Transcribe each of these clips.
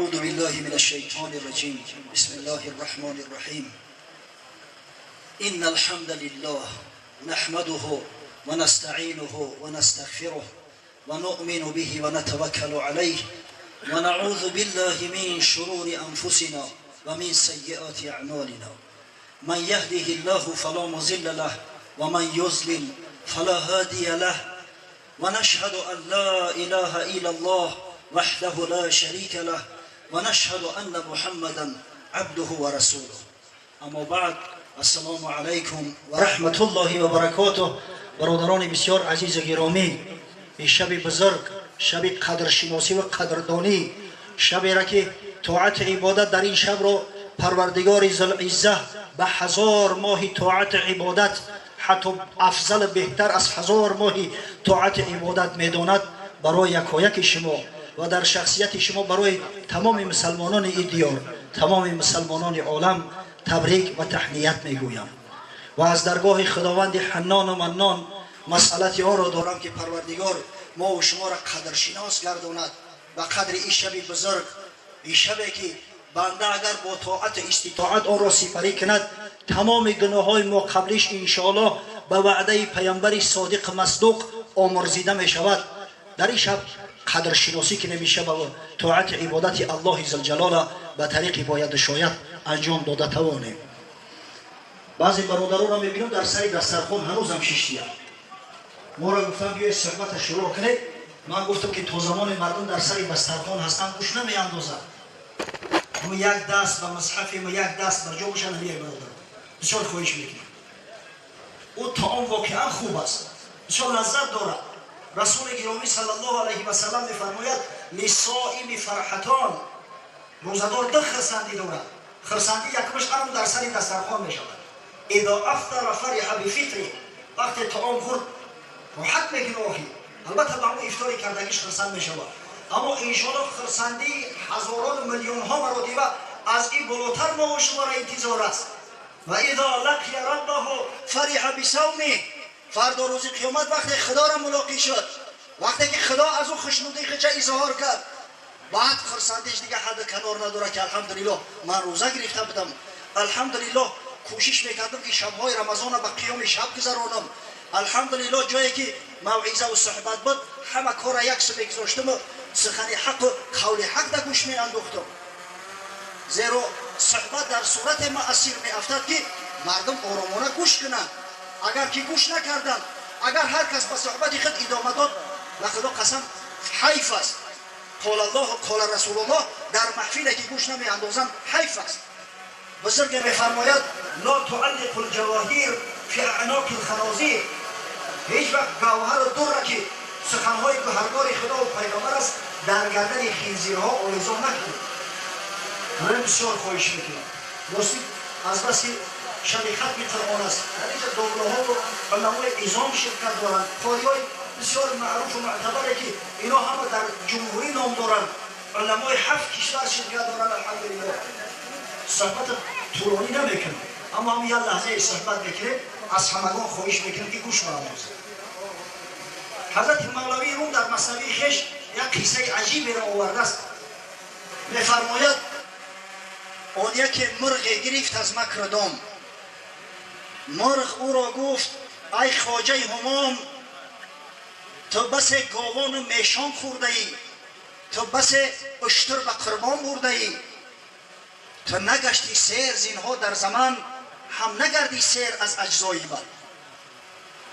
أعوذ بالله من الشيطان الرجيم بسم الله الرحمن الرحيم إن الحمد لله نحمده ونستعينه ونستغفره ونؤمن به ونتوكل عليه ونعوذ بالله من شرور أنفسنا ومن سيئات أعمالنا من يهده الله فلا مضل له ومن يضلل فلا هادي له ونشهد أن لا إله إلا الله وحده لا شريك له ونشهد أن محمدا عبده ورسوله اما بعد السلام علیکم و رحمت الله و برکاته. برادران بسیار عزیز و گرامی، این شب بزرگ، شب قدرشناسی و قدردانی، شبی را که طاعت عبادت در این شب رو پروردگار ذوالعزة به 1000 ماه طاعت عبادت، حتی افضل بهتر از 1000 ماه طاعت عبادت میداند. برای یکایک شما و در شخصیت شما برای تمام مسلمانان این دیار، تمام مسلمانان عالم تبریک و تهنیت میگویم و از درگاه خداوند حنان و منان مسئلت ها را دارم که پروردگار ما و شما را قدرشناس گرداند و قدر این شب بزرگ، این شبی که بنده اگر با طاعت استطاعت آن را سپری کند تمام گناه های ما قبلش انشاءالله به وعده پیامبر صادق مصدوق آمرزیده می شود. در این شب قدرشناسی که نمیشه و طاعت عبادت الله ذوالجلال به طریق باید شاید انجام داده توانیم. بعضی برادران را میبینم در سر دسترخوان هنوزم شیشتی هم. ما را گفتم بیای صحبت شروع کنید. من گفتم که تا زمان مردم در سر دسترخوان هستن گوش نمیاندازند. اما یک دست به مصحف و یک دست بر جا باشن نمیای برادر. بسیار خواهش میکنم. او طعام واقعا خوب است. بسیار لذت دارد. رسول گرامی صلی الله علیه و سلم میفرماید للصائم فرحتان، روزدار دو خرسندی دارد. خرسندی یکمش هم در سر دسترخوان می شود. اذا افطر فرح بفطره، وقتی طعام خورد راحت میکنه آخی. البته با اون افطاری کردگیش خرسند می شود، اما انشاءالله خرسندی هزاران میلیون ها مراتب از این بالاتر ما و شما را انتظار است. و اذا لقی ربه فرح بصومه، فردا روز قیامت وقتی خدا را ملاقات شد، وقتی که خدا از او خوشنودی چه اظهار کرد، بعد خرسندیش دیگه حد کنار نداره که الحمدلله من روزه گرفته بودم، الحمدلله کوشش میکردم که شبهای رمضان به قیام شب گذرانم، الحمدلله جایی که موعظه و صحبت بود همه کار یک سو بگذاشتم و سخن حق و قول حق در گوش میانداختم. زیرا صحبت در صورت مؤثر میافتد که مردم آرامانه گوش کنند. اگر که گوش نکردند، اگر هر کس به صحبت خود ادامه داد، و خدا قسم حیف است. قال الله قال رسول الله، در محفلی که گوش نمی اندازند حیف است. بزرگ میفرماید لا تعلق الجواهیر فی اعناق الخنازیر، هیچ وقت گوهر در را که سخنهای گوهرگار خدا و پیغمبر است در گردن خنزیرها آویزان نکنید. من بسیار خواهش میکنم راستی از بس که شب ختم قرآن است در اینجا دوله ها و علمای عظام شرکت دارند، قاری‌های بسیار معروف و معتبره که اینا همه در جمهوری نام دارند، علمای 7 کشور شرکت دارند. الحمدلله صحبت طولانی نمیکنم، اما هم یه لحظه صحبت میکنیم. از همگان خواهش میکنم که گوش بیاندازید. حضرت مولوی روم در مثنوی خویش یک قصه عجیبی را آورده است. میفرماید آن یک مرغ گرفت از مکر دام، مرغ او را گفت ای خواجه همام، تو بس گاوان و میشان خورده ای، تو بس اشتر به قربان برده ای، تو نگشتی سیر زینها در زمان، هم نگردی سیر از اجزای بر.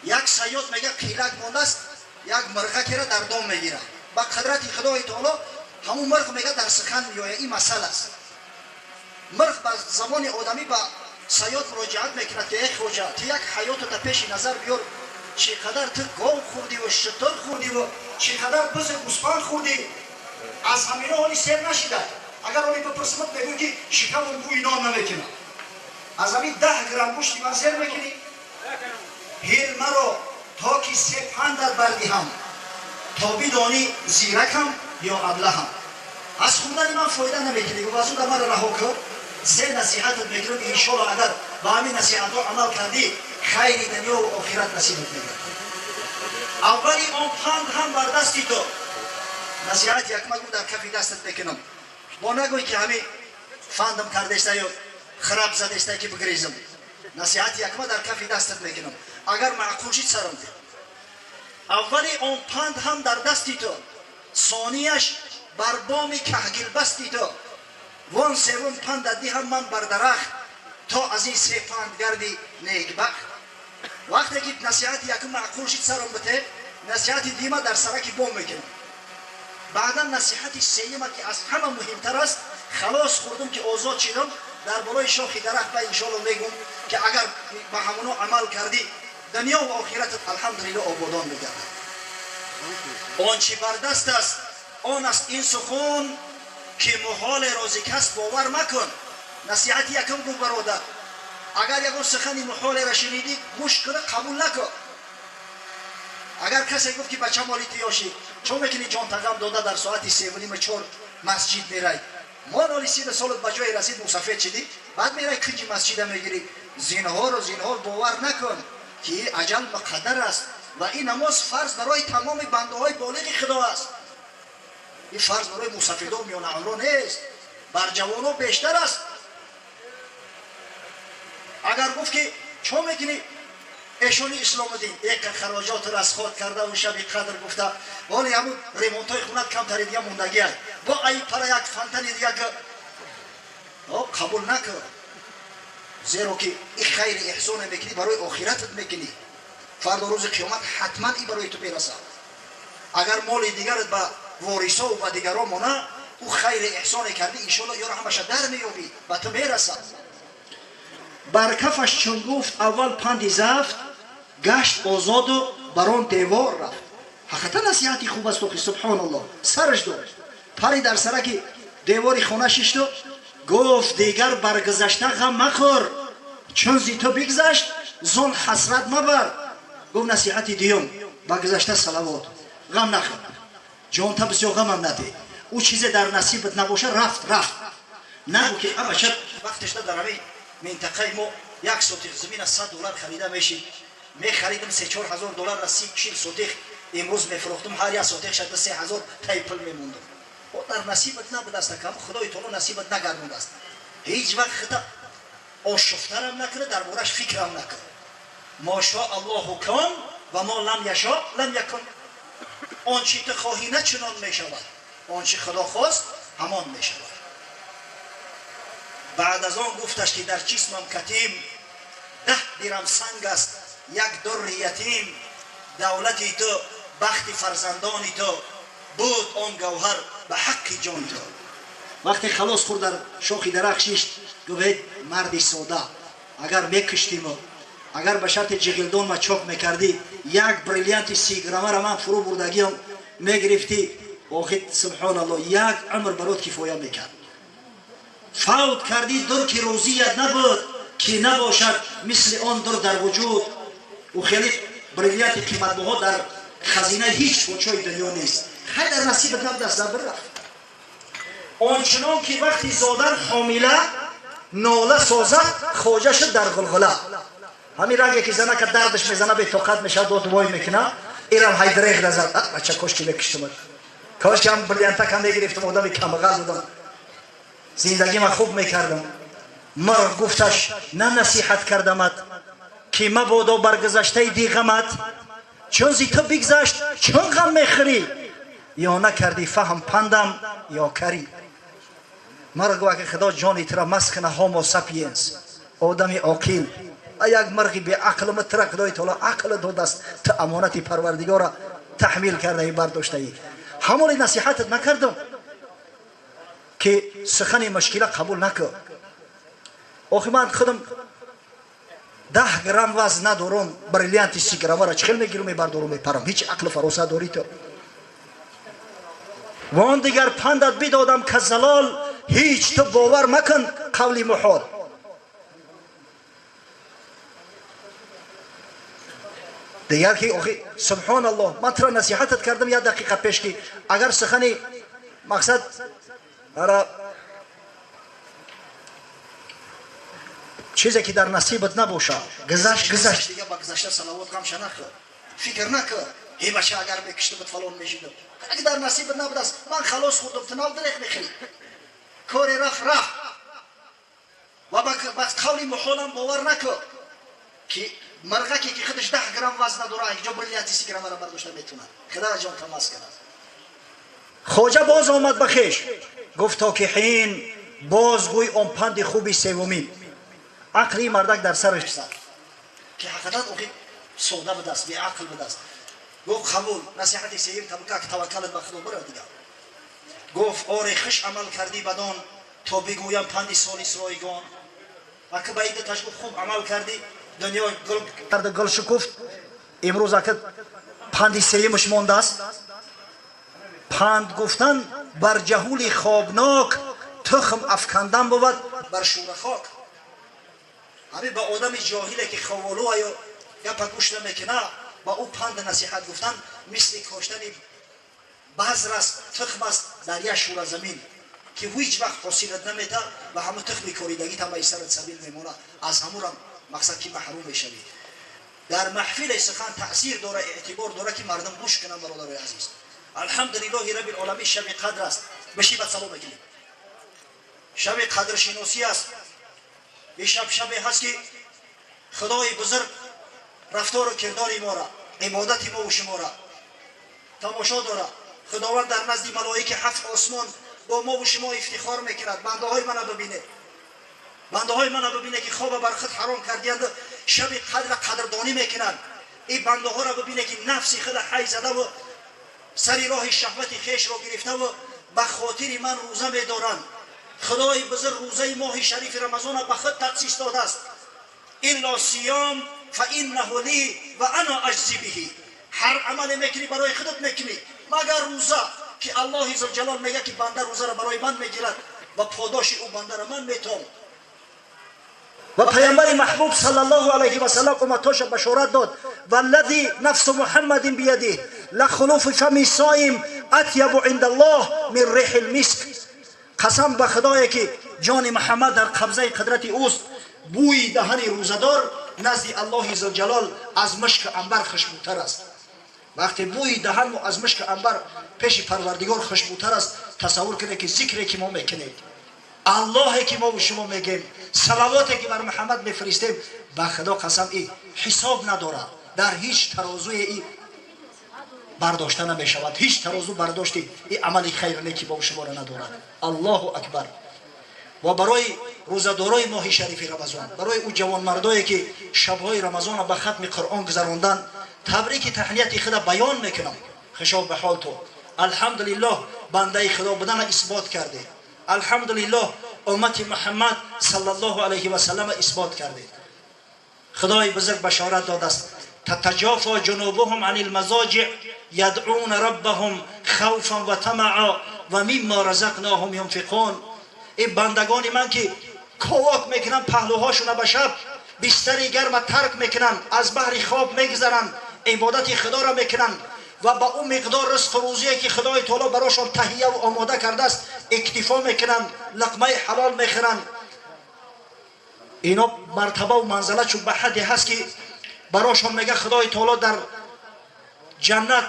یک صیاد میگه قیلک مانده است، یک مرغه که را در دام میگیره، با قدرت خدای تعالی همون مرغ میگه در سخن میآید. این مسئله است. مرغ با زمان آدمی با صیاد مراجعت میکند که ای خواجه تو یک حیات تا پیش نظر بیار، چقدر تو گاو خوردی و شتر خوردی و چقدر بز گوسفند خوردی، از همینا حالی سیر نشیده. اگر حالی بپرسمت بگوی که شکم و بوی نان نمیکنم، از همین 10 گرم گوشتی من سیر میکنی؟ هیل مرا تا که 3 پندت بردیم تا بدانی زیرکم یا ابلهم. از خوندن من فایده نمیکنی و از اون من رها کن. 3 نصیحتت میگیرم انشاءالله اگر با همین نصیحت ها عمل کردی خیر دنیا و آخرت نصیبت میگیرد. اولی آن پند هم بر دستی تو، نصیحت یک مگو در کفی دستت بکنم، با نگوی که همین فاندم کردشته یا خراب زدشته که بگریزم. نصیحت یکما در کف دستت میکنم. اگر معقول شید سرم ده. اولی اون پند هم در دستی تو، ثانیش بر بام کهگل بستی تو، وان سوم پند دی هم من بر درخت تا از این سه پند گردی نیکبخت. وقتی که نصیحت یکم معقول شید سرم بده، نصیحت دیما در سرکی بوم میکنم. بعدا نصیحت سیما که از همه مهمتر است، خلاص خوردم که اوضاع چیدم در بالای شاخی درخت و انشاءالله میگم که اگر به همونو عمل کردی دنیا و آخرت الحمدلله آبادان میگردد. آن چی بر دست است آن است این سخن که محال روزی کس باور مکن. نصیحت یکم گفت برادر، اگر یکم سخنی محال را شنیدی گوش کنه قبول نکن. اگر کسی گفت که بچه مالی تیاشی چون میکنی جان تقام داده در ساعتی 3:30 مسجد میرای، ما نالی 30 سالت بجای رسید مسافر چیدی بعد میرای کنجی مسجد میگیری. زینهار باور نکن که اجل مقدر است و این نماز فرض برای تمام بنده های بالغ خدا است. این فرض برای مسافران و میان عمران نیست، بر جوانان بیشتر است. اگر گفت که چون میکنی ایشونی اسلام دین یک خراجات را از خود کرده و شب قدر گفته ولی همون ریمونت های خونت کم تری دیگه موندگی هست با ای پر یک فنتنی دیگه قبول نکن. زیرا که این خیر احسان میکنی برای آخرتت میکنی، فردا روز قیامت حتما این برای تو میرسه. اگر مال دیگرت به وارثا و به دیگران مانه او خیر احسان کردی انشالله یارو همش در میابی به تو میرسه. بر کفش چون گفت اول پندی زفت گشت آزاد و بران دیوار رفت. حقیقتا نصیحتی خوب است و سبحان الله. سرش داد پری در سرک دیواری خونه شیشت و گفت دیگر برگذشته غم مخور، چون زی تو بگذشت زون حسرت مبر. گفت نصیحتی دیوم برگذشته صلوات غم نخور، جان تا بسیار غم هم نده. او چیز در نصیبت نباشه رفت نگو که اما شد وقتش در همین منطقه ما یک سوتیق زمین از $100 خریده میشی، میخریدم 3-4 هزار دلار را 30-40 سوتیق امروز میفروختم، هر یک سوتیق شده 3000 تایپل میموندم. در نصیبت نبود است کم خدای تعالی نصیبت نگردوند است. هیچ وقت خدا آشفترم نکنه در بارش فکرم نکنه. ما شاء الله کن و ما لم یشاء لم یکن. آنچه تو خواهی نه چنان میشود، آنچه خدا خواست همان میشود. بعد از آن گفتش که در جسمم کتیم 10 درم سنگ است یک در یتیم، دولتی تو بخت فرزندانی تو بود آن گوهر به حق جان تو. وقتی خلاص خورد در شاخی درخت شیشت گوید مردی ساده اگر میکشتیم اگر به شرط جگلدون ما چاپ میکردی یک بریلیانت 30 گرمه را من فرو بردگیم میگرفتی آخر سبحان الله یک عمر برات کفایه میکرد. فوت کردی در که روزیت نبود که نباشد مثل آن در وجود. و خیلی بریلیانت قیمت بها در خزینه هیچ بچای دنیا نیست. خیلی در نصیبت نبود از دبر رفت. آنچنان که وقتی زادن حامله ناله سازد خواجه شد در غلغله. همین رنگی که زنه که دردش میزنه به طاقت میشه داد وای میکنه ایرم های دریغ رزد بچه کاش که بکشتم، کاش که هم بریلیانتا کم میگرفتم آدمی کمغل بودم زندگی من خوب میکردم. مرغ گفتش نه نصیحت کردمت که مبادا برگذشته دی غمت، چون زی تو بگذشت چون غم میخوری، یا نکردی فهم پندم یا کری. مرغ گوه که خدا جانی ترا مسکنه هامو سپینس آدمی عاقل. یک مرغی به عقل مترک خدای تعالی عقل داد است تا امانت پروردگار را تحمیل کرده برداشته ای. همون نصیحتت نکردم که سخن مشکل قبول نکن. آخه من خودم 10 گرم وزن ندارم، بریلیانت 30 گرمه را چخیل میگیرم میبردارم میپرم. هیچ عقل فراسه داری تو؟ و آن دیگر پندت بدادم که زلال هیچ تو باور مکن قولی محال. دیگر که آخه سبحان الله من ترا نصیحتت کردم 1 دقیقه پیش که اگر سخنی مقصد چیزی که در نصیبت نباشه گذشت دیگه با گذشته صلوات غم نکن، فکر نکن ای بچه اگر بکشته بود فلان میشید. اگه در نصیبت نبود است من خلاص خوردم تو نال دریغ میخوری. کار رفت و با قول محالم باور نکن که مرغکی که خودش 10 گرم وزن داره اینجا بلیت 30 گرم را برداشته میتونه. خدا جان تماس کنه. خواجه باز آمد به خویش گفت تا که حین بازگوی آن پند خوبی سومی. عقلی مردک در سرش زد که حقیقتا اوقی سوده به دست، بی عقل به دست. گفت قبول، نصیحت سوم تبکه که توکلت به خدا برو دیگه. گفت آره خوش عمل کردی بدان تا بگویم پند سالیس رایگان. اگه باید تش گفت خوب عمل کردی دنیا گل شکفت. امروز اگه پند سومش مانده است، پند گفتن بر جهول خوابناک تخم افکندن بود بر شور خاک. همین با آدم جاهله که خوالو یا پکوش نمیکنه با او پند نصیحت گفتن مثل کاشتن بذر است، تخم است در یک شور زمین که هیچ وقت حاصلت نمیده و همه تخم کوریدگی هم به سرت سبیل میمونه، از همون مقصد که محروم میشوی. در محفل سخن تاثیر داره، اعتبار داره که مردم گوش کنن. برادر عزیز الحمدلله رب العالمین شب قدر است، بشی بد سلام بگیرید. شب قدر شناسی است. این شب هست که خدای بزرگ رفتار و کردار ما را، عبادت ما و شما را تماشا داره. خداوند در نزد ملائکه 7 آسمان با ما و شما افتخار میکند. بنده های من ببینه، بنده های من ببینه که خواب بر خود حرام کردیند، شب قدر قدردانی میکنند. این بنده ها را ببینه که نفسی خود حی زده و سری راه شهوت خیش را گرفته و به خاطر من روزه میدارند. خدای بزرگ روزه ماه شریف رمضان به خود تخصیص داده است. الا صیام فانه لی و انا اجزی به. هر عمل میکنی برای خودت میکنی مگر روزه که الله ذوالجلال میگه که بنده روزه را برای من میگیرد و پاداش او بنده را من میتم. و پیامبر محبوب صلی الله علیه و سلم امتش بشارت داد والذی نفس محمد بیده لخلوف فم صائم اطیب عند الله من ریح المسک. قسم به خدایی که جان محمد در قبضه قدرت اوست، بوی دهن روزدار نزد الله ذوالجلال از مشک عنبر خوشبوتر است. وقتی بوی دهن از مشک عنبر پیش پروردگار خوشبوتر است، تصور کنید که ذکری که ما میکنیم، الله که ما و شما میگیم، صلواتی که بر محمد میفرستیم، به خدا قسم ای حساب نداره، در هیچ ترازوی ای برداشته نمیشود. هیچ ترازو برداشتی این عمل خیر نیکی با شما را ندارد. الله اکبر. و برای روزدارای ماه شریف رمضان، برای او جوان مردایی که شبهای رمضان را به ختم قرآن گذراندن، تبریک تهنیت خود بیان میکنم. خوشا به حال تو. الحمدلله بنده خدا بودن اثبات کرده. الحمدلله امت محمد صلی الله علیه و سلم اثبات کرده. خدای بزرگ بشارت داده است تتجافا جنوبهم عن المضاجع یدعون ربهم خوفا و طمعا و مما رزقناهم ينفقون. این بندگان من که کواک میکنن پهلوهاشون به شب بستری گرم ترک میکنن، از بحر خواب میگذرن، عبادت خدا را میکنن و با اون مقدار رزق روزی که خدای تعالی براشون تهیه و آماده کرده است اکتفا میکنن، لقمه حلال میخورن. اینا مرتبه و منزلت چون به حدی هست که براشون میگه خدای تعالی در جنت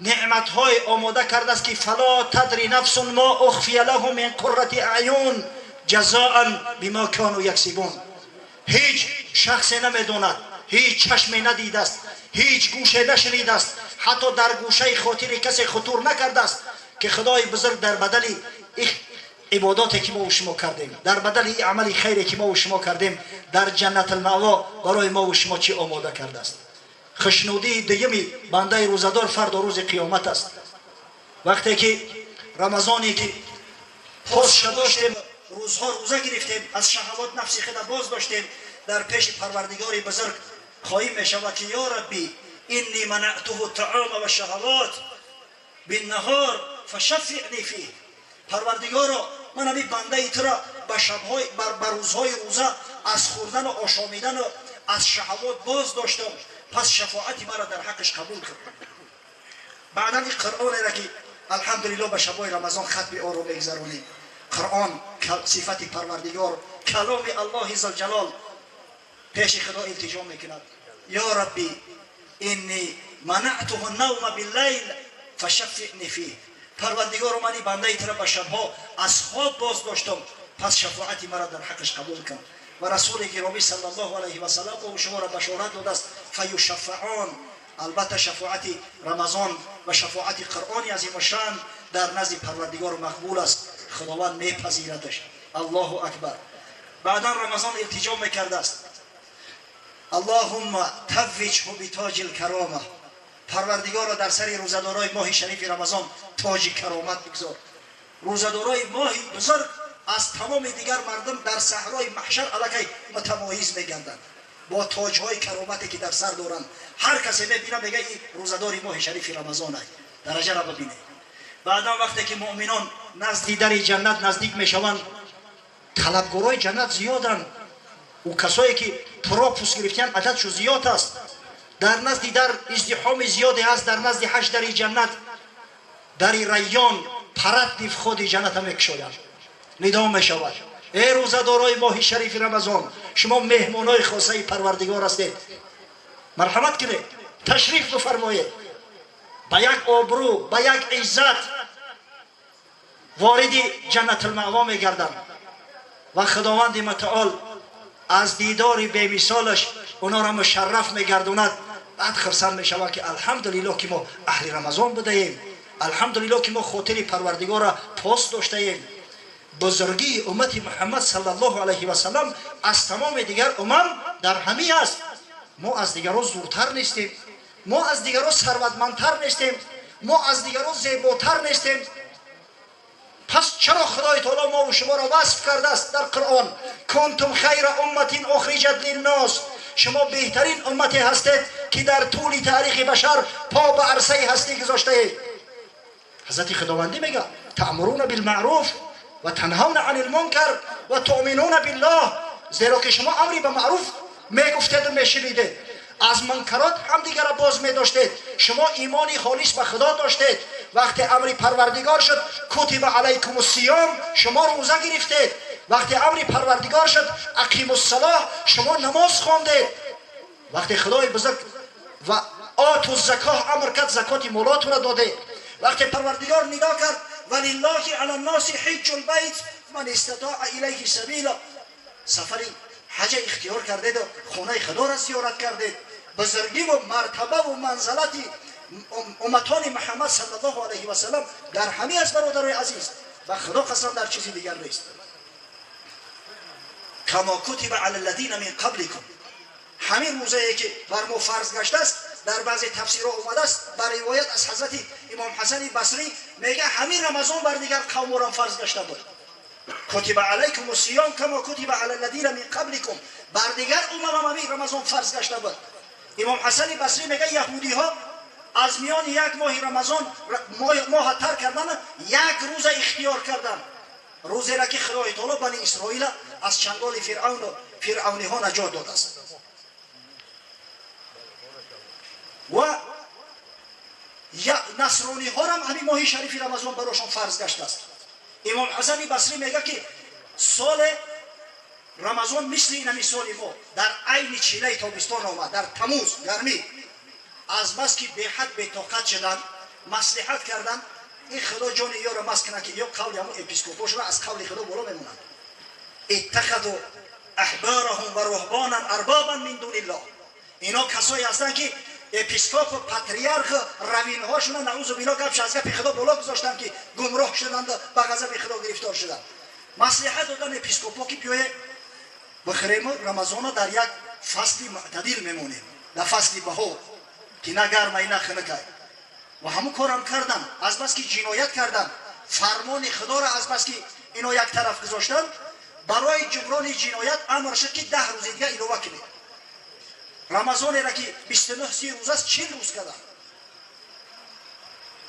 نعمت های آماده کرده است که فلا تدری نفس ما اخفی لهم من قرة اعین جزاء بما كانوا یکسبون. هیچ شخصی نمیدوند، هیچ چشمی ندیده است، هیچ گوشه نشنیده است، حتی در گوشه خاطر کسی خطور نکرده است که خدای بزرگ در بدل عباداتی که ما و شما کردیم، در بدل این عمل خیری که ما و شما کردیم، در جنت المأوا برای ما و شما چی آماده کرده است. خشنودی دیگمی بنده روزدار فردا روز قیامت است. وقتی که رمضانی که پاس داشتیم، روزها روزه گرفتیم، از شهوات نفس خود باز داشتیم، در پیش پروردگار بزرگ خواهیم میشود که یا ربی انی منعته الطعام و الشهوات بالنهار فشفعنی فیه. پروردگارا من همین بنده تو را به شب‌های بر روزهای روزه از خوردن و آشامیدن و از شهوات باز داشتم، پس شفاعتی مرا در حقش قبول کرد. بعدا این قرآن را که الحمدلله به شب‌های رمضان ختم آن رو بگذرونیم، قرآن صفت پروردگار، کلام الله ذوالجلال، پیش خدا التجا میکند یا ربی انی منعته النوم باللیل فشفعنی فیه. پروردگار منی بنده تر به شبها از خواب باز داشتم، پس شفاعت مرا در حقش قبول کن. و رسول گرامی صلی الله علیه و سلم او شما را بشارت داده است فیشفعان، البته شفاعت رمضان و شفاعت قرآن عظیم شان در نزد پروردگار مقبول است، خداوند میپذیردش. الله اکبر. بعدا رمضان التجا میکرده است اللهم توجه بتاج الکرامه، پروردگار در سر روزدارای ماه شریف رمضان تاج کرامت بگذار. روزدارای ماه بزرگ از تمام دیگر مردم در صحرای محشر الکی متمایز میگردند با تاج‌های کرامتی که در سر دارند. هر کسی میبینه میگه این روزدار ماه شریف رمضان است، درجه را ببینه. بعدا وقتی که مؤمنان نزد در جنت نزدیک میشوند، طلبگارای جنت زیادند، و کسایی که پروپوس گرفتن عددشو زیاد است. در نزد در ازدحام زیادی است. در نزد 8 در جنت در ریان پرد خود جنت هم میکشویند، ندا میشود ای روزدارای ماه شریف رمضان شما مهمانای خاصه پروردگار هستید، مرحمت کنید، تشریف بفرمایید، با یک آبرو با یک عزت وارد جنت المأوا میگردند و خداوند متعال از دیدار بی‌مثالش اونا را مشرف میگردوند. بعد خرسند میشود که الحمدلله که ما اهل رمضان بودیم، الحمدلله که ما خاطر پروردگار را پاس داشته ایم. بزرگی امت محمد صلی الله علیه و سلم از تمام دیگر امم در همین است. ما از دیگران زورتر نیستیم، ما از دیگران ثروتمندتر نیستیم، ما از دیگران زیباتر نیستیم. پس چرا خدای تعالی ما و شما را وصف کرده است در قرآن کنتم خیر امت اخرجت للناس، شما بهترین امتی هستید که در طول تاریخ بشر پا به عرصه هستی گذاشته اید. حضرت خداوندی میگه تأمرون بالمعروف و تنهون عن المنکر و تؤمنون بالله، زیرا که شما امری به معروف میگفتید و میشنیدید، از منکرات هم دیگر را باز میداشتید، شما ایمانی خالص به خدا داشتید. وقتی امری پروردگار شد کتب علیکم الصیام، شما روزه گرفتید. وقتی امری پروردگار شد اقیموا الصلاة، شما نماز خواندید. وقتی خدای بزرگ و آتوا الزکاه امر کرد زکات مالاتون را دادید. وقتی پروردگار ندا کرد ولله علی الناس حج البیت من استطاع الیه سبیلا، سفری حج اختیار کردید و خانه خدا را زیارت کردید. بزرگی و مرتبه و منزلت امتان محمد صلی الله علیه و سلم در همین از برادرای عزیز و خدا قسم در چیزی دیگر نیست. کما کتب علی الذین من قبلکم، همین روزایی که بر ما فرض گشته است در بعضی تفسیرها اومده است بر روایت از حضرت امام حسن بصری میگه همین رمضان بر دیگر قوم را فرض گشته بود. کتب علیکم الصیام کما کتب علی الذین من قبلکم، بر دیگر امم همین رمضان فرض گشته بود. امام حسن بصری میگه یهودی ها از میان یک ماه رمضان ماه تر کردن، یک روز اختیار کردن، روزی را که خدای تعالی بنی اسرائیل از چنگال فرعون و فرعونی ها نجات داده است. و نصرانی ها هم همین ماه شریف رمضان براشون فرض گشته است. امام حسن بصری میگه که سال رمضان مثل این مثال ما در عین چیله تابستان آمد، در تموز گرمی، از بس که به حد به طاقت شدن مصلحت کردن این خدا جان یا را مسکنه که یا قول همون اپیسکوپوس را از قول خدا بالا میمونند. اتخذوا احبارهم و رهبانا اربابا من دون الله، اینا کسایی هستند که اپیسکوپ و پاتریارخ روین هاشون نعوذ بالله گپش از گپ خدا بالا گذاشتن که گمراه شدند و به غضب خدا گرفتار شدند. مصلحت دادن اپیسکوپا که بیایه بخریم رمضان در یک فصل معتدل میمونیم، در فصل بهار که نه گرمه نه خنکه، و همون کارم کردن. از بس که جنایت کردن فرمان خدا را از بس که اینا یک طرف گذاشتن، برای جبران جنایت امر شد که 10 روز دیگه اینا وکیل رمضان را که 29 روز است 40 روز کردن.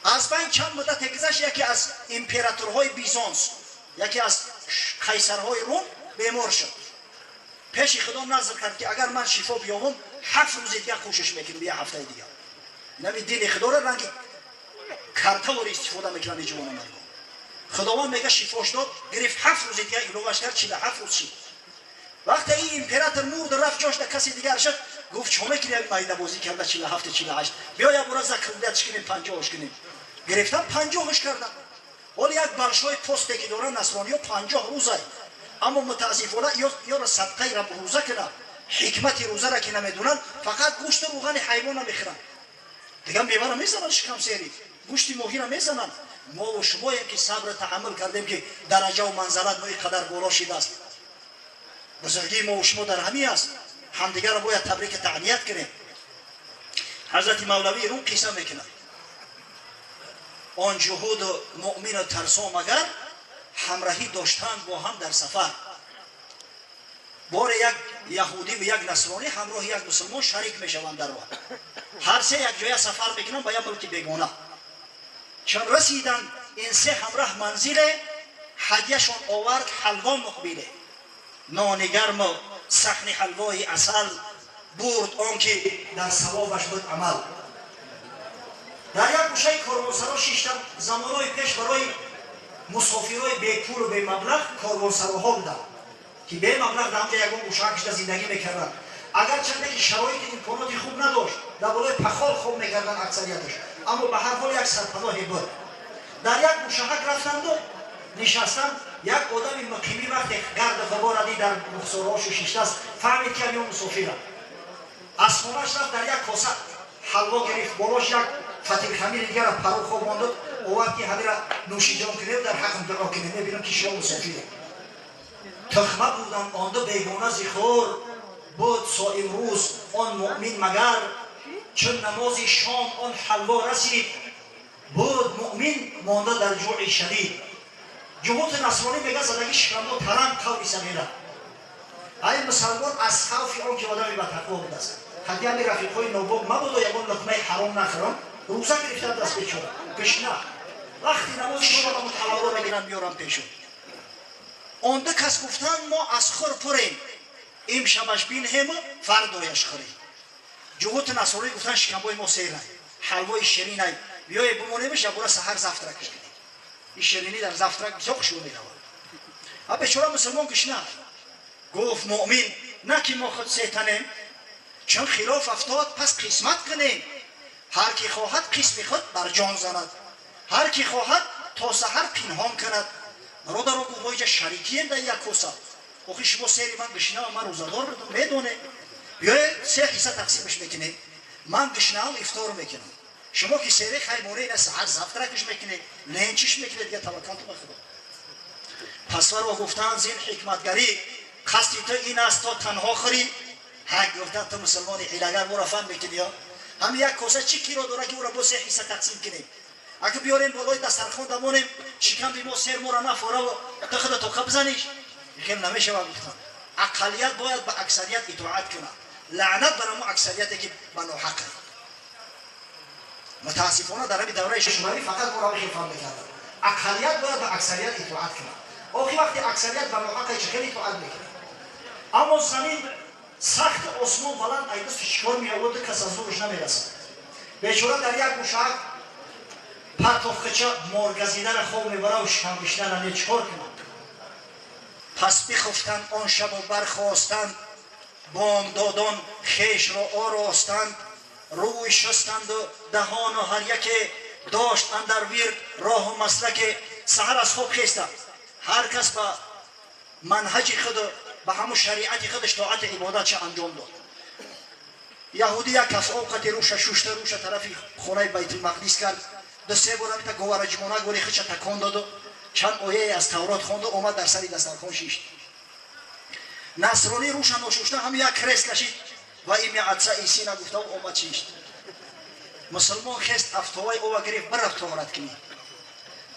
از بین چند مدت گذشت یکی از امپراتورهای بیزانس، یکی از قیصرهای روم بیمار شد. پیش خدا نظر کرد که اگر من شفا بیابم 7 روز دیگه کوشش میکنم بیا هفته دیگه. نمی دین خدا را رنگی کارتا و استفاده میکنن جوان مردم. خداوند میگه شفاش داد، گرفت 7 روز دیگه ایلوش کرد 47 روز شد. وقتی این امپراتور مرد رفت جاش در کسی دیگر شد، گفت شما میکنید مایده بازی کرده 47 48 بیا یا برا زکریت کنیم 50 کنیم. گرفتن 50ش کردن. ولی یک بخشای پستی که دارن نصرانی‌ها 50 روزه، اما متاسفانه یا را صدقه را روزه کنه، حکمت روزه را که نمیدونن، فقط گوشت روغن حیوان میخورن. دیگه میوه را میزنن، شکم سیری گوشت ماهی را میزنن. ما و شما که صبر تحمل کردیم که درجه و منزلت ما اینقدر بالا شده است. بزرگی ما و شما در همین است. همدیگه را باید تبریک تهنیت کنیم. حضرت مولوی روم قصه میکنه، آن جهود مؤمن و ترسا مگر همراهی داشتند با هم در سفر. بار یک یهودی و یک نصرانی همراه یک مسلمان شریک میشوند در راه. هر سه یک جای سفر میکنن به یک ملک بیگانه. چون رسیدن این سه همراه منزل، هدیهشون آورد حلوا مقبله، نان گرم و صحن حلوای عسل برد، آنکه در ثوابش بود عمل. در یک گوشه کاروانسرا شیشتن زمانهای پیش برای مسافرای بی پول و بی مبلغ کاروانسراها بودن که بی مبلغ در همجا یکان گوشه کشته زندگی میکردن. اگر چنده که شرایط امکاناتی خوب نداشت، در بالای پخال خوب میکردن اکثریتش، اما به هر حال یک سرپناهی بود. در یک گوشه رفتند و نشستند. یک آدم مقیمی وقتی گرد غبار دید در رخسارهاش و شیشته است، فهمید که یا مسافره. از خانه‌اش رفت، در یک کاسه حلوا گرفت، بالاش یک فتیل خمیر دیگر را پرو خواب ماند و وقتی همه را نوشیجان کنه در حقم دعا کنه. میبینم که شما مسافره. تخمه بودن آن دو بیگانه زخور، بود صائم روز آن مؤمن مگر، چون نماز شام آن حلوا رسید، بود مؤمن مانده در جوع شدید. جمهوت نصرانی میگه زدگی شکرما ترنگ قوی سمیره. ای مسلمان از خوف آن که آدمی به تقوا بود است. خدی همی رفیقای نوباب مبود و یکان لقمه حرام نخورم، روزه گرفته دست بچورم گشنه. وقتی نماز شما را حلوا بگیرم بیارم پیشون. آنده کس گفتن ما از خور پریم، امشبش بین هم فردایش خوریم. جمهوت نصرانی گفتن شکمبای ما سیره، حلوای شیرین ای بیای بمونه بشه برای سحر زفترک کنید. این شیرینی در زفترک بسیار شو میروه. ها بیچاره مسلمان گشنه. گفت مؤمن نه که ما خود سیتنیم، چون خلاف افتاد پس قسمت کنیم. هر کی خواهد قسم خود بر جان زند، هر کی خواهد تا سحر پنهان کند. برادر و گوهایجا شریکیم در یک کاسه. آخه شما سیری من گشنه و من روزدار بدون میدونه. بیای سه حصه تقسیمش میکنه. من گشنه هم افطار میکنم. شما که سیری خیمونه این سحر زفترکش میکنه، لنچش میکنه، دیگه توکل تو بخدا. پس ورا گفتن زین حکمتگری قصدی تو این است تا تنها خوری. حق گفتن تو مسلمان حیله‌گر ما را فهم میکنی یا هم یک کاسه چی کیلو داره که او را با سه حصه تقسیم کنیم. اگه بیاریم بالای دسترخوان دمونیم شکم بی ما سیر ما را نفاره و تو خدا تو بزنیش میگم نمیشه. و گفتن اقلیت باید به اکثریت اطاعت کنه. لعنت بر ما اکثریتی که به ناحقه. متاسفانه در این دوره شمالی فقط ما را میشه فهم میکردن. اقلیت باید به اکثریت اطاعت کنه. آخه وقتی اکثریت به ناحقه چه اطاعت میکنه. اما زمین سخت آسمان بلند ایدست شکار میآورد کس از روش نمیرسد. بیچاره در یک گوشه پرتوخچه مارگزیدن خواب میبره و شکم کشیدن را چکار کنند. پس بخفتند آن شب و برخواستند، بامدادان خویش را آراستند. روی شستند و دهان و هر یک داشت اندر ورد راه و مسلک. سحر از خواب خیستند، هر کس به منهج خود به همون شریعت خودش طاعت عبادت چه انجام داد. یهودی یک کس اوقات روش شوشته روش طرفی خونه بیت المقدس کرد. دو سه بار همیتا گوارجمانه گوری خودش تکان داد و چند آیه از تورات خواند و اومد در سری دسترخوان شیشت. نصرانی روش ناشوشته هم یک کرس کشید و این عدسه ایسی نگفته و اومد شیشت. مسلمان خست افتوای او گرفت برفت طهارت کنی.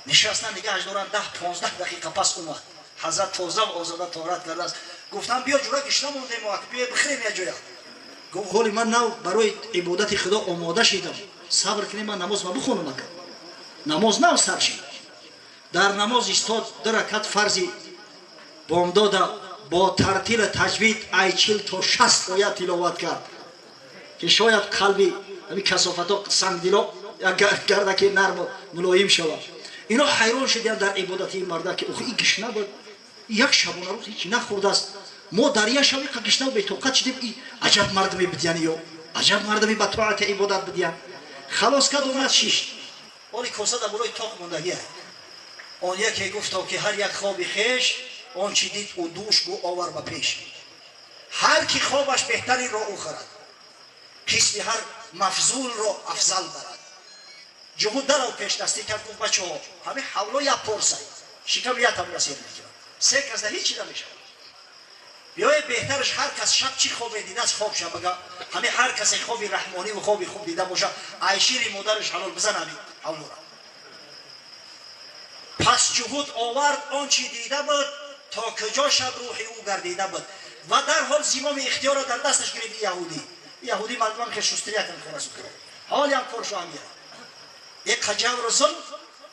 نشستن دیگه اجداران 10-15 دقیقه پس اومد. حضرت تازه و آزاده طهارت کرده است. گفتم بیا جورکش نمونده ما بیا بخریم یه جویا. گفت حالی من نو برای عبادت خدا آماده شدم. صبر کنیم من نماز ما بخونم اگر. نماز نو سر شد. در نماز استاد در رکعت فرضی بامداد با ترتیل تجوید ای 40 تا 60 آیه تلاوت کرد که شاید قلبی همین کثافت‌ها سنگ دلا گردکی نرم و ملایم شود. اینا حیران شدند در عبادت این مرده که اوه این گشنه بود یک شبانه روز هیچ نخورده است. ما در یک شبی که گشنه و به طاقت شدیم این عجب مردمی بدیان یا عجب مردمی به طاعت عبادت بدیان. خلاص کرد اومد شیشت. ولی کوسه در بالای تاق موندگی است. آن یکی گفت که هر یک خواب خیش آن چی دید او دوش گو آور به پیش. هر کی خوابش بهترین را او خورد، قسم هر مفضول را افضل برد. جهود در او پیش دستی کرد گفت بچه ها همه حولا یک پرسه شکم یک هم رسید میکنم سه کس در هیچی نمیشه. بیای بهترش هر کس شب چی خواب دیده از خواب شب بگه همه هر کس خوابی رحمانی و خوابی خوب دیده باشه عیشیر مادرش حلال بزن همین حولا را. پس جهود آورد آنچه دیده بود تا کجا شب روحی او گردیده بود و در حال زمام اختیار را در دستش گرفت. یهودی مردم که شستری کردن خونه سوخت حالی هم کارشو هم یک خجاور ظلم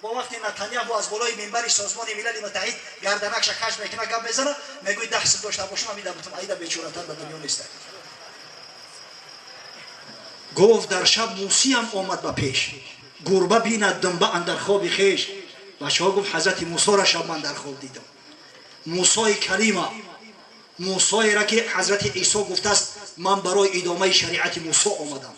با وقتی نتانیاهو از بالای منبر سازمان ملل متحد گردنکش کش میکنه گپ میزنه میگوید 10 سال داشته باشم همین بودم ایدا بیچاره‌تر به دنیا نیست. گفت در شب موسی هم آمد به پیش گربه بیند دنبه اندر خواب خیش. بچه‌ها گفت حضرت موسی را شب من در خواب دیدم. موسی کریمه، موسی را که حضرت عیسی گفته است من برای ادامه شریعت موسی آمدم.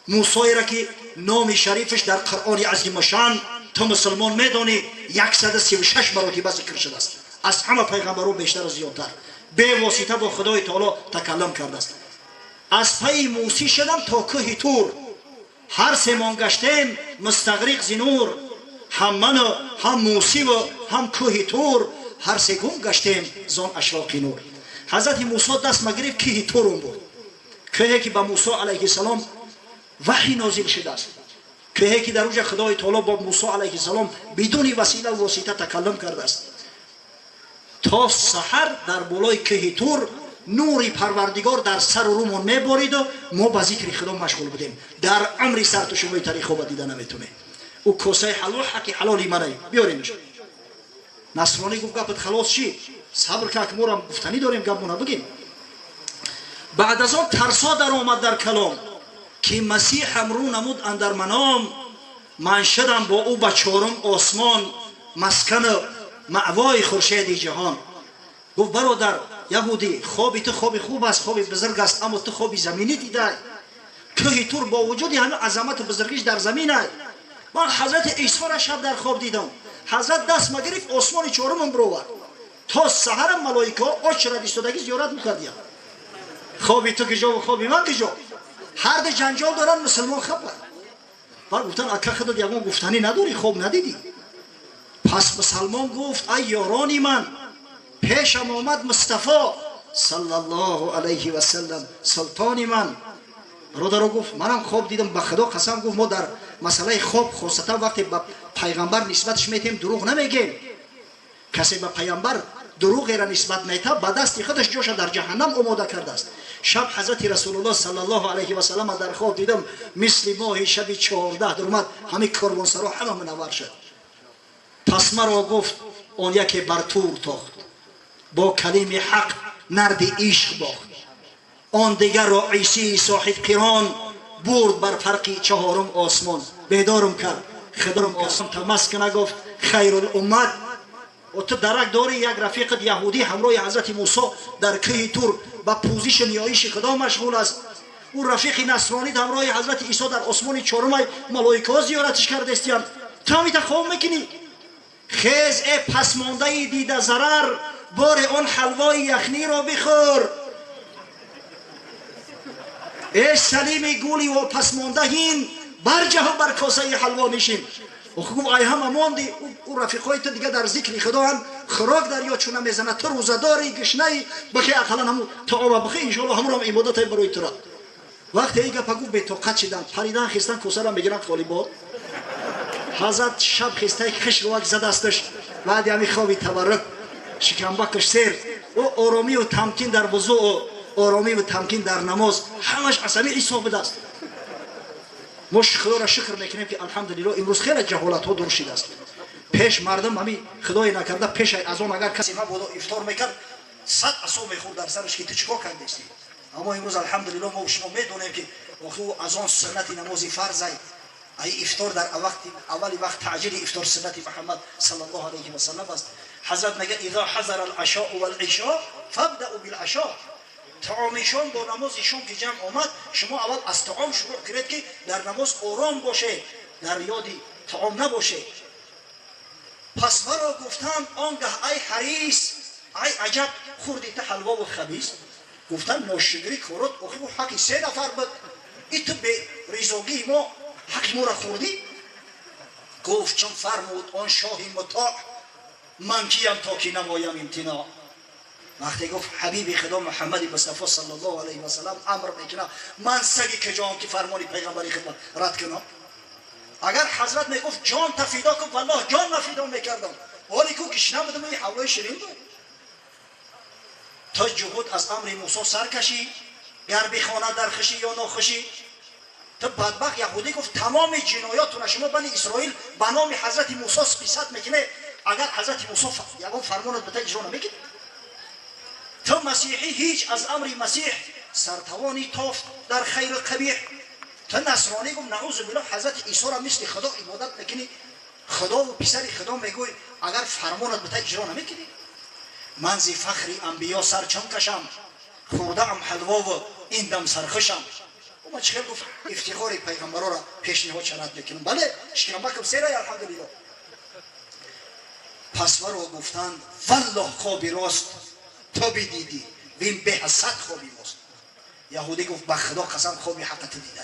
موسی را که نام شریفش در قرآن عظیم شان تو مسلمان میدانی 136 مراتب ذکر شده است. از همه پیغمبران بیشتر و زیادتر به واسطه با خدای تعالی تکلم کرده است. از پی موسی شدم تا کوه طور، هر سه مان گشتیم مستغرق ز نور. هم من و هم موسی و هم کوه طور، هر سه گم گشتیم زان اشراق نور. حضرت موسی دست مگرفت کوه طور بود، کوهی که به موسی علیه السلام وحی نازل شده است، کوهی که در اوج خدای تعالی با موسی علیه السلام بدون وسیله و واسطه تکلم کرده است. تا سحر در بالای کوه طور نور پروردگار در سر و رومون میبارید و ما به ذکر خدا مشغول بودیم. در عمر سر تو شما طریق خوب دیده نمیتونه. او کوسه حلال حقی حلالی منه بیارینش. نصرانی گفت گپت خلاص چی؟ صبر که ما را گفتنی داریم گپمون بگیم. بعد از آن ترسا در آمد در کلام که مسیح امرو نمود اندر منام. من شدم با او به چهارم آسمان مسکن مأوای خورشید جهان. گفت برادر یهودی خوابی تو خوابی خوب است، خوابی بزرگ است، اما تو خوابی زمینی دیده. کوه طور با وجود همه عظمت و بزرگیش در زمین است. من حضرت عیسی را شب در خواب دیدم. حضرت دست مگرفت آسمان چهارم برآورد تا سحر ملائکه آش را ایستادگی زیارت میکردیم. خوابی تو کجا و خوابی من کجا؟ هر دو جنجال دارن مسلمان خبر. بعد گفتن اکه خودت یگان گفتنی نداری خواب ندیدی؟ پس مسلمان گفت ای یارانی من پیشم آمد مصطفی صلی الله علیه و سلم سلطانی من. برادر گفت منم خواب دیدم به خدا قسم. گفت ما در مسئله خواب خاصتا وقتی به پیغمبر نسبتش میتیم دروغ نمیگیم. کسی به پیغمبر دروغ را نسبت میته به دست خودش جوش در جهنم آماده کرده است. شب حضرت رسول الله صلی الله علیه و سلم در خواب دیدم مثل ماه شب 14 درآمد همه کاروانسرا همه منور شد. پس مرا گفت اون یکی بر طور تاخت با کلیم حق نرد عشق باخت. آن دیگر را عیسی صاحب قران برد بر فرق چهارم آسمان. بیدارم کرد خدارم آسمان تمس کنه گفت خیر الامت. و تو درک داری یک رفیق یهودی همراه حضرت موسی در کوه طور با پوزیشن یایش خدا مشغول است. او رفیق نصرانی همراه حضرت عیسی در آسمان چهارم ملائکه زیارتش کرده استیان. تو همی خواب میکنی؟ خیز ای پسمانده دیده ضرر بار آن حلوای یخنی را بخور. ای سلیم گولی و پسمانده هین برجه و بر کاسه حلوا نشین. و خوب ای هم ماندی او رفیقای تو دیگه در ذکر خدا هم خراک دریا چونه میزنه. تو روزداری گشنه بخی اقلا همون تا آب بخی انشاءالله همون هم عبادت برای تو را. وقتی ایگه پگو به طاقت شدن پریدن خستن کوسه را میگیرن خالی باد. حضرت شب خسته خش روک زد استش بعد همی خوابی تبرک شکمبکش سیر و آرامی و تمکین در وضوء و آرامی و تمکین در نماز همش عصبی عیسی بده است. مش خدا را شکر میکنیم که الحمدلله امروز خیلی جهالت ها دور شده است. پیش مردم همی خدای نکرده پیش از اون اگر کسی ما بود افطار میکرد 100 عصا میخورد در سرش که تو چیکار کردی. اما امروز الحمدلله ما و شما میدونیم که از آن سنت نماز فرض ای افطار در اولی وقت تعجیل افطار سنت محمد صلی الله علیه و سلم است. حضرت میگه اذا حضر العشاء والعشاء فابدأوا بالعشاء. طعامشان با نمازشان که جمع آمد شما اول از طعام شروع کنید که در نماز آرام باشه، در یاد طعام نباشه. پس مرا گفتند آنگه ای حریص، ای عجب خوردی تا حلوا و خبیث. گفتن نوشیگری کورد آخه و حقی 3 نفر بود، ای تو به ریزاگی ما حق ما را خوردی؟ گفت چون فرمود آن شاهی مطاع، من کیم تا که نمایم امتناع. وقتی گفت حبیب خدا محمد مصطفی صلی الله علیه و سلم امر میکنه من سگی که جان که فرمان پیغمبری خدمت رد کنم. اگر حضرت میگفت جان تفیدا کن والله جان نفیدا میکردم، ولی کو کش نبودم این حوله شیرین بود. تا جهود از امر موسی سر کشی، گر بخواند در خشی یا ناخوشی. تو بدبخت یهودی گفت تمام جنایاتون شما بنی اسرائیل به نام حضرت موسی قصت میکنه، اگر حضرت موسی یگان فرمانت بده اجرا نمیکنه. تو مسیحی هیچ از امر مسیح سرتوانی تافت در خیر قبیح. تو نصرانی گفت نعوذ بالله حضرت عیسی را مثل خدا عبادت میکنی، خدا و پسر خدا میگوی اگر فرمانت بده اجرا نمیکنی. من زی فخری انبیا سر چون کشم، خورده ام حلوا و این دم سرخوشم. ما چخیل گفت افتخار پیغمبرا را پیشنهاد چرا میکنم. بله شکرم بکم سیره الحمدلله. پس ورا گفتند والله خوابی راست تو بدیدی وین به 100 خوابی ماست. یهودی گفت به خدا قسم خوابی حقیقت دیده.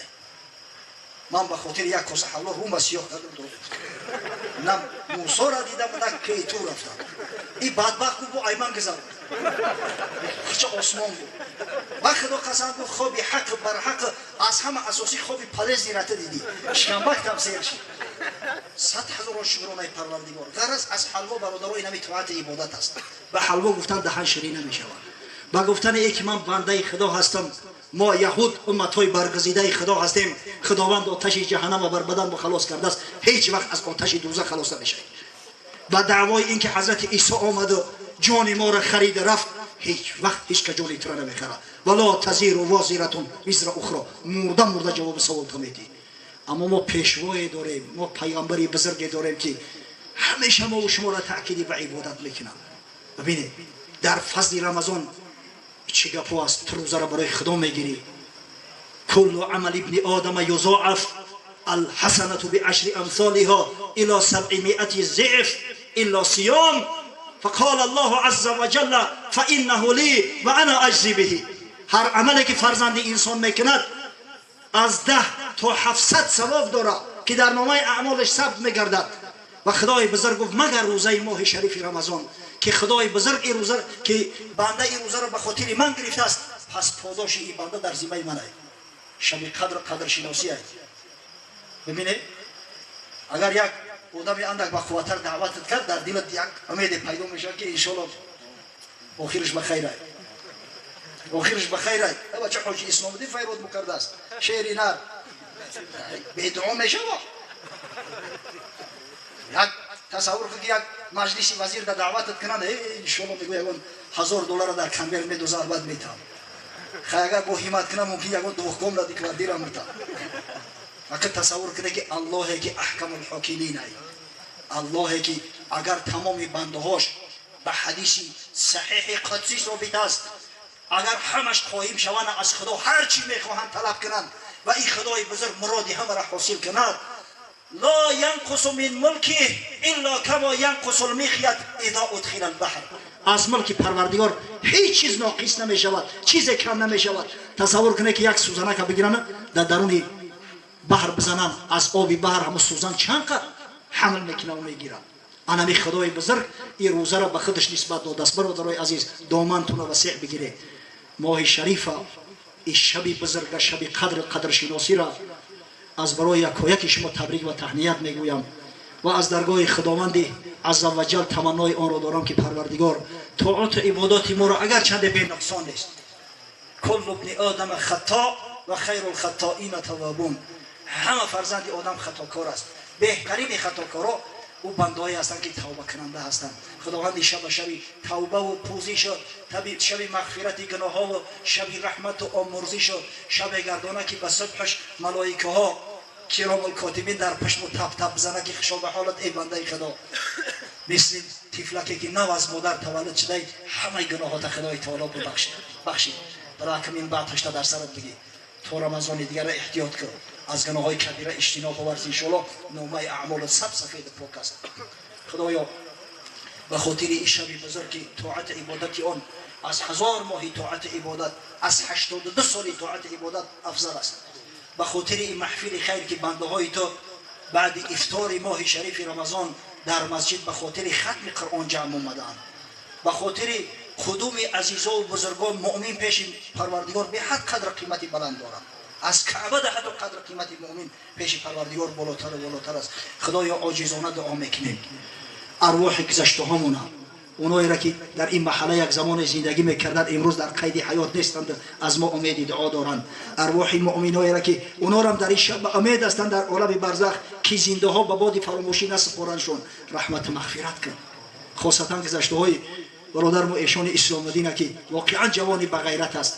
من به خاطر یک کاسه حلوا روم سیاه کردم درست. نه موسی را دیدم نه کیتو رفتم. این بدبخت گفت ایمان گذار. چه آسمان بود. به خدا قسم گفت خوابی حق بر حق از همه اساسی خوابی پلیز رفته دیدی. شنبه تفسیر شد. 100,000 شکرانه پروردگار. غرض از حلوا برادرای نمی طاعت عبادت است. به حلوا گفتن دهن شیرین نمیشود. با گفتن ای که من بنده خدا هستم، ما یهود امتهای برگزیده خدا هستیم، خداوند آتش جهنم بر بدن خلاص کرده است، هیچ وقت از آتش دوزخ خلاص نمیشه. با دعوای اینکه حضرت عیسی آمد و جان ما را خرید رفت، هیچ وقت هیچ که جانی تو را نمیخره. ولا تزیر وازرتون وزر اخرى. مرده جواب سوال تو میدی. اما ما پیشوای داریم، ما پیامبری بزرگی داریم که همیشه ما و شما را تأکیدی به عبادت میکنه. ببینید در فضل رمضان چه گپو است، تو روزه را برای خدا میگیری. کل عمل ابن آدم یضاعف الحسنة بعشر امثالها الى 700 ضعف الا صيام. فقال الله عز وجل فانه لي وانا اجزي به. هر عملی که فرزند انسان میکند از 10 تا 700 ثواب داره که در نامه اعمالش ثبت میگردد. و خدای بزرگ گفت مگر روزه ماه شریف رمضان که خدای بزرگ این روزه که بنده این روزه را به خاطر من گرفته است، پس پاداش این بنده در ذمه منه. شب قدر شناسی است. ببینید اگر یک آدمی اندک با قوتر دعوت کرد، در دلت یک امید پیدا میشه که ان شاء الله آخرش بخیر. آخرش بخیر. بچه حاجی اسلام الدین فیروز مکرده است شعری نر به دعا میشه. یک تصور کنید یک مجلسی وزیر در دعوتت کنند ان شاء الله میگه یگان $1000 در کنور میدوزه بعد میتام. خیلی اگر با همت کنم ممکن یگان دوخکم را دیگر دیرم میتام. وقت تصور کنید که الله که احکم الحاکمین است. الله که اگر تمام بنده هاش به حدیث صحیح قدسی ثابت است، اگر همش قایم شوند از خدا هر چی میخواهند طلب کنند و این خدای بزرگ مرادی همه را حاصل کند، لا ينقص من ملکه الا کما ينقص المخیط اذا ادخل البحر. از ملک پروردگار هیچ چیز ناقص نمی شود، چیز کم نمی شود. تصور کنید که یک سوزنک بگیرن در درون بحر بزنن، از آب بحر هم سوزن چند قدر حمل میکنه و میگیرن. انمی خدای بزرگ این روزه را به خودش نسبت داده است. برادرای عزیز دامنتون وسیع بگیره. ماه شریف این شب بزرگ، شب قدر شناسی را از برای یکایک شما تبریک و تهنیت میگویم و از درگاه خداوند عزوجل تمنای آن را دارم که پروردگار طاعت عبادات ما را اگر چند به نقصان نیست. کل ابن آدم خطا و خیر الخطائین توابون. همه فرزند آدم خطاکار است. بهترین خطاکارا او بندهایی هستند که توبه کننده هستند. خداوند شب توبه و پوزش، شب مغفرت گناه ها و شب رحمت و آمرزش، شب گردانه که به صبحش ملائکه ها کرام الکاتبین در پشت و تپ تپ بزنه که خوشا به حالت ای بنده خدا، مثل طفلکی که نو از مادر تولد شده همه گناهات خدای تعالی ببخشید. برای که من بعد 80 در سرت بگی تو رمضان دیگر را احتیاط کن، از گناه‌های کبیره اجتناب ورز. ان شاء الله نامه اعمال سب سفید پاک است. خدایا به خاطر این شب بزرگ طاعت عبادت آن از 1000 ماه طاعت عبادت، از 82 سال طاعت عبادت افضل است. به خاطر این محفل خیر که بنده های تو بعد افطار ماه شریف رمضان در مسجد به خاطر ختم قرآن جمع آمدند، به خاطر خدوم عزیزا و بزرگان مؤمن پیش پروردگار به حد قدر قیمتی بلند دارند. از کعبه ده حتی قدر قیمتی مؤمن پیش پروردگار بالاتر و بالاتر است. خدایا عاجزانه دعا میکنیم ارواح گذشته هامون، اونایی را که در این محله یک زمان زندگی میکردند امروز در قید حیات نیستند، از ما امید دعا دارند. ارواح مؤمنایی را که اونا را در این شب امید هستند در عالم برزخ که زنده ها به باد فراموشی نسپارندشون، رحمت مغفرت کن. خاصتا گذشته های برادر ما ایشان اسلام مدینه که واقعا جوانی با غیرت است،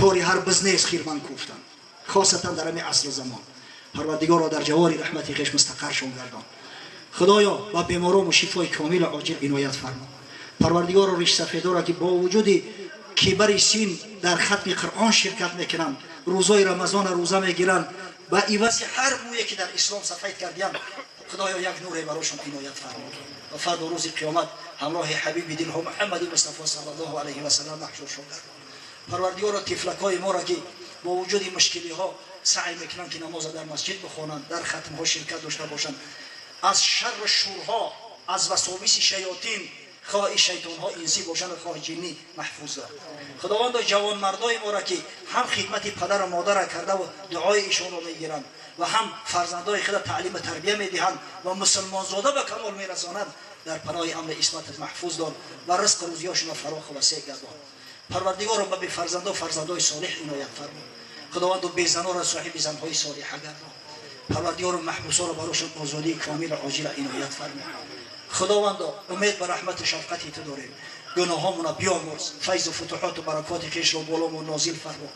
کاری هر بزنس خیرمن کوفتن، خاصتا در این عصر زمان. پروردگار را در جواری رحمت خیش مستقرشون گردان. خدایا با بیماران و شفای کامل عاجل عنایت فرما. پروردگار و ریش سفیدا را که با وجود کبر سین در ختم قرآن شرکت میکنند، روزای رمضان روزه میگیرند، با عوض هر مویی که در اسلام سفید کردیان، خدایا یک نور براشون عنایت فرما. و فردا روز قیامت همراه حبیب دل ها محمد مصطفی صلی الله علیه و سلم محشور شدند. پروردگار طفلکای ما را که با وجود مشکلی ها سعی میکنند که نماز در مسجد بخوانند، در ختم ها شرکت داشته باشند، از شر شورها، از وساوس شیاطین، خواه شیطان ها انسی باشند و خواه جنی محفوظ دار. خداوند جوان مردای ما را که هم خدمت پدر و مادر کرده و دعای ایشان را میگیرند و هم فرزندای خود تعلیم و تربیه میدهند و مسلمان زاده به کمال میرسانند، در پناه امر اسمت محفوظ دار و رزق روزیاشون فراخ و وسیع گردان. پروردگار را به فرزند و فرزندای صالح عنایت فرما. خداوند و بیزنا را صاحب زنهای صالحه گردان. پروردگار و محبوسا را براشون آزادی کامل عاجل عنایت فرما. خداوند امید به رحمت و شفقتی تو داریم، گناهامون بیامرز، فیض و فتوحات و برکات خیش را بالامون نازل فرما.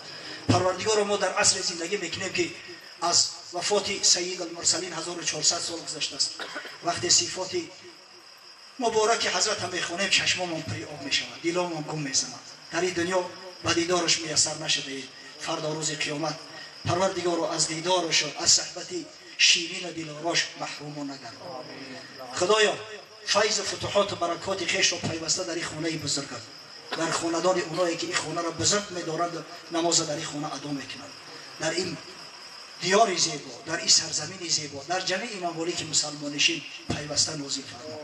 پروردگار ما در عصر زندگی میکنیم که از وفات سید المرسلین 1400 سال گذشته است. وقتی صفات مبارک حضرت هم میخونیم چشمامون پری آب میشود، دلامون گم میزند. در این دنیا به دیدارش میسر نشده، فردا روز قیامت پروردگار رو از دیدارش و از صحبت شیرین و دلاراش محروم نگردان. خدایا فیض و فتوحات و برکات خیش را پیوسته در این خانه بزرگ، در خاندان اونایی که این خانه را بزرگ می‌دارند نماز در این خانه ادا میکنند، در این دیار زیبا، در این سرزمین زیبا، در جمعی ممالک مسلمانشین پیوسته نازل فرما.